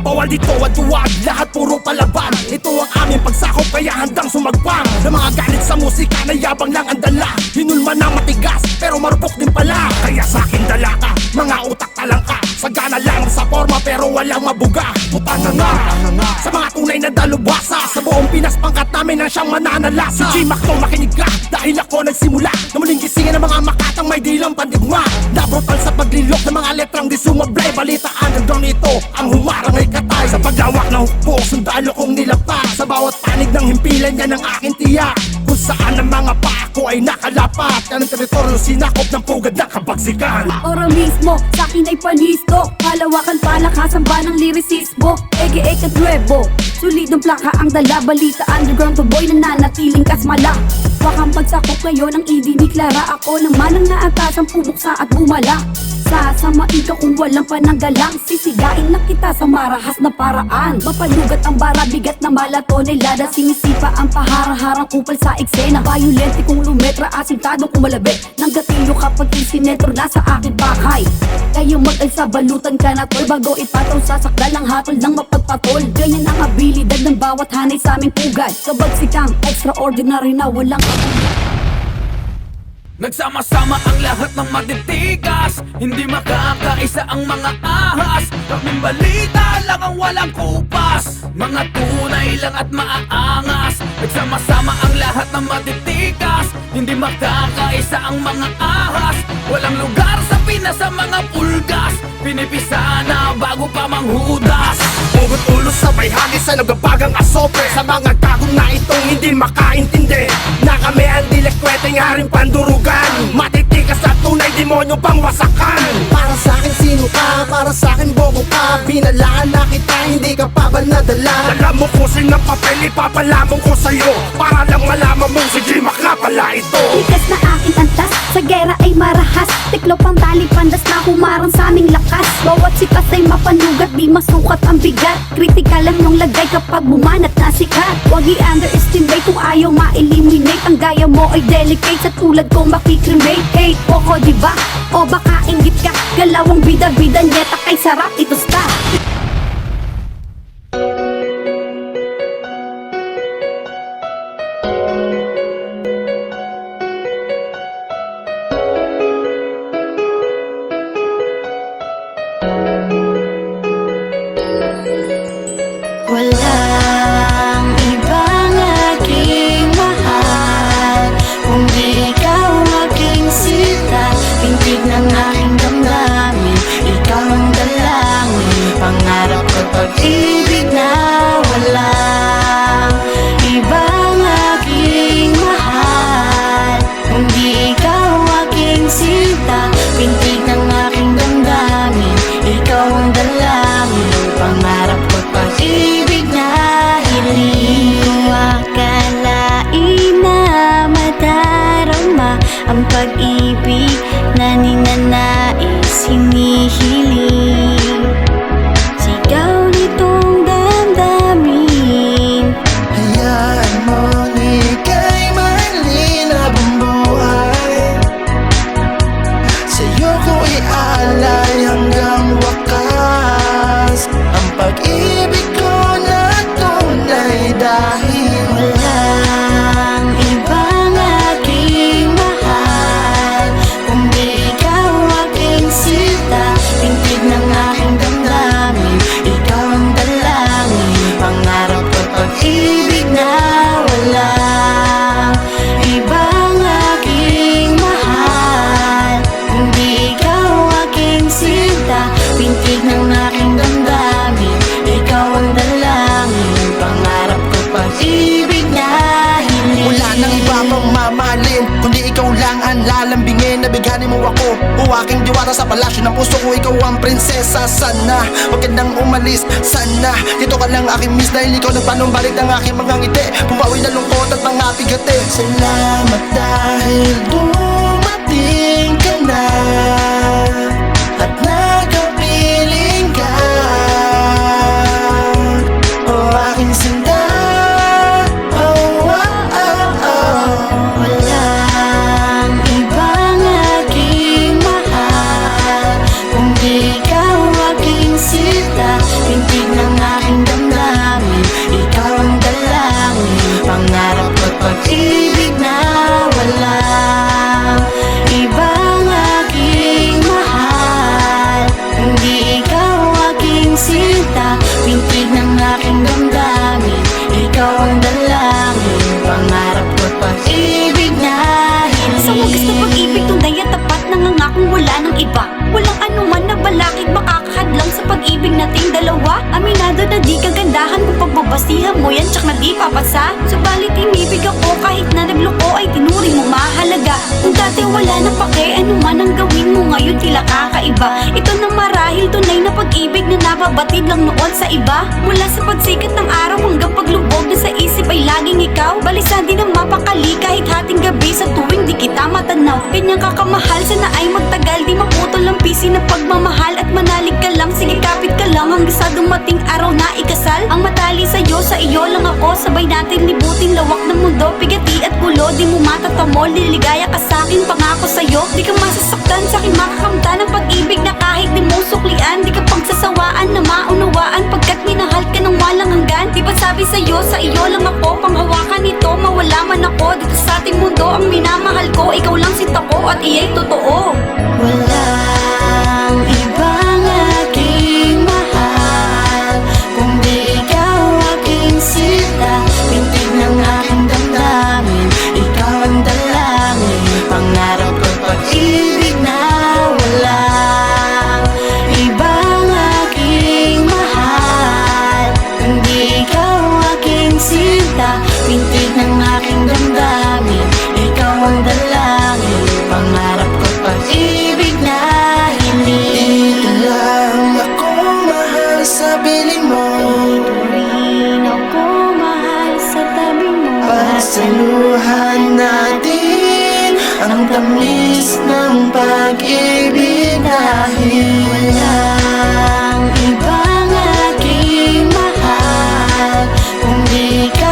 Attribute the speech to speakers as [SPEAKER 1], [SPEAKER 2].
[SPEAKER 1] Bawal dito at duwag, lahat puro palaban. Ito ang aming pagsakop kaya handang sumagpang. Na mga galit sa musika na yabang lang ang dala. Hinulman na matigas pero marupok din pala. Kaya sa'kin dala ka, mga utak talang ka. Sagana lang sa forma pero walang mabuga. Puta na nga, sa mga tunay na dalubhasa. Sa buong Pinas pangkat namin ang siyang mananalasa. Si G-Mac to makinig ka, dahil ako nagsimula na muling gisingin ng mga makatang may dilang pandigma. Nabrutal sa paglilok ng mga letrang di sumablay. Balitaan hanggang ito, ang humarang ay katay. Sa paglawak ng hukbo, sundalo kong nilapag. Sa bawat panig ng himpilan yan ang aking tiyak. Kung saan ang mga pako ay nakalapat. Yan ang teritoryo sinakop ng pugad ng kabagsikan.
[SPEAKER 2] Oro mismo, sa'kin ay panisto. Palawakan palakasan ba ng lirisismo? Ege at nuevo, solidong plaka ang dala. Balita underground to boy na nanatiling kasmala. Wakang pagsakop ngayon ang idiniklara. Ako naman ang naatasang pubuksa at bumala. Sasamain ka kung walang pananggalang. Sisigain na kita sa marahas na paraan. Mapalugat ang bara, bigat na malatonelada. Sinisipa ang pahara-harang kupal sa eksena. Violente kung lumetra, asintadong kumalabit ng gatilyo kapag isinetro na sa aking pakay. Kayo mag-alsa, balutan ka na tol. Bago ipataw sa sakdal ng hatol ng mapagpatol. Ganyan ang abilidad ng bawat hanay sa aming pugad. Kabagsikang extraordinary na walang
[SPEAKER 3] Nagsama-sama ang lahat ng matitigas. Hindi makakaisa ang mga ahas. Kaming balita lang ang walang kupas. Mga tunay lang at maaangas. Nagsama-sama ang lahat ng matitigas. Hindi makakaisa ang mga ahas. Walang lugar sa Pinas sa mga pulgas. Pinipisa na bago pa manghudas.
[SPEAKER 1] Ugot ulo sabay hagis sa nagabagang asopre. Sa mga kagong na itong hindi makaintindi. Na kami ang dilekweteng haring pandurugan. Matitikas at tunay demonyo pang wasakan. Para sa'kin sino ka, para sa'kin bobo ka. Binalaan na kita, hindi ka pa ba nadala? Alam mo kusing ng papel, ipapalamong ko sa'yo. Para lang malaman mong si G-Mac na pala ito.
[SPEAKER 2] Tigas na aking antas, sa gera ay marahas. Tiklo pang tali pandas na humarang sa aming lakas. Bawat sipas ay mapanugat, di masukat ang bigat. Kritikal lang yung lagay kapag bumanat na sikat. Huwag i-underestimate kung ayaw ma-eliminate. Ang gaya mo ay delicate, sa tulad kong makikremate. Hate ko diba? O baka inggit ka, galawang bida-bida nyeta kay sarap ito stop.
[SPEAKER 4] Walang ibang aking mahal, kundi ikaw aking sita. Pintig ng aking damdamin, ikaw ang dalangin. Pangarap at pag-ibig na walang ibang aking mahal, kundi ikaw aking sita. Pintig ng aking damdamin, ikaw ang dalangin. Pangarap at pag-ibig na hiling. Kung akalain na madarama ang pag-ibig na ninanais, hinihiling. Sigaw nitong damdamin.
[SPEAKER 5] Hayaan mong ika'y malinab ang buhay. Sa'yo ko iaalay hanggang wakas ang pag-ibig ko na tunay. Dahil
[SPEAKER 4] Walang ibang aking mahal, kundi ikaw aking sita. Pintig ng aking damdamin, ikaw ang dalangin. Pangarap at pag-ibig na walang ibang aking mahal, kundi ikaw aking sita. Pintig ng aking damdamin, ikaw ang dalangin. Pangarap ko pag-ibig na hiling.
[SPEAKER 5] wala nang iba pang mamahalin, kundi ikaw lang ang lalambingin. Nabighanin mo ako, o aking diwata sa palasyo ng puso ko. Ikaw ang prinsesa, sana huwag ka nang umalis. Sana dito ka lang aking miss, dahil ikaw nagpanumbalik ng aking mga ngiti. Pumawi na lungkot at mga bigati. Salamat dahil dumating ka na at nakapiling ka. O aking sinta, oh, oh, oh, oh.
[SPEAKER 4] Walang ibang aking mahal, kundi ikaw aking sita. Pintig
[SPEAKER 2] nating dalawa. Aminado na di kagandahan kung pagbabasihan mo yan, tsak na di papasa. Subalit inibig ako kahit na nagloko ay tinuring mo mahalaga. Kung dati wala na pake, ano man ang gawin mo ngayon tila kakaiba. Ito na marahil tunay na pag-ibig na nababatid lang noon sa iba. Mula sa pagsikat ng araw hanggang paglubog na sa isip ay laging ikaw. Balisan din ang mapakali kahit hating gabi sa tuwing di kita matanaw. Kanyang kakamahal, sana ay magtagal, di maputol ang pisi na pagmamahal. At manalig ka lang, sige kapit ka lang hanggang sa dumating araw na ikasal. Ang matali sa'yo, sa iyo lang ako, sabay natin libutin lawak ng mundo. Pigati at gulo, di mo matatamo, liligaya ka sa'kin, pangako sa'yo. Di ka masasaktan, sa'kin makakamta ng pag-ibig na kahit di mo suklian. Di ka pagsasawaan na maunawaan pagkat minahal ka ng walang hanggan. Di ba sabi sa'yo, sa iyo lang ako, panghawakan nito, mawala man ako. Dito sa ating mundo, ang minamahal ko, ikaw lang sinta ko at iya'y totoo.
[SPEAKER 4] Walang ibang aking mahal kundi ikaw aking sinta. Pintig ng aking damdamin, ikaw ang dalangin. Pangarap ko'y pag-ibig na walang ibang aking mahal kundi ikaw aking sinta. Pintig ng aking damdamin, ikaw ang dalangin. Pangarap ko'y pag-ibig na
[SPEAKER 5] Dito lang ako mahal sa piling mo,
[SPEAKER 4] rin ako mahal sa tabi mo.
[SPEAKER 5] pasaluhan natin ang tamis ng pag-ibig dahil
[SPEAKER 4] Walang ibang aking mahal kundi ikaw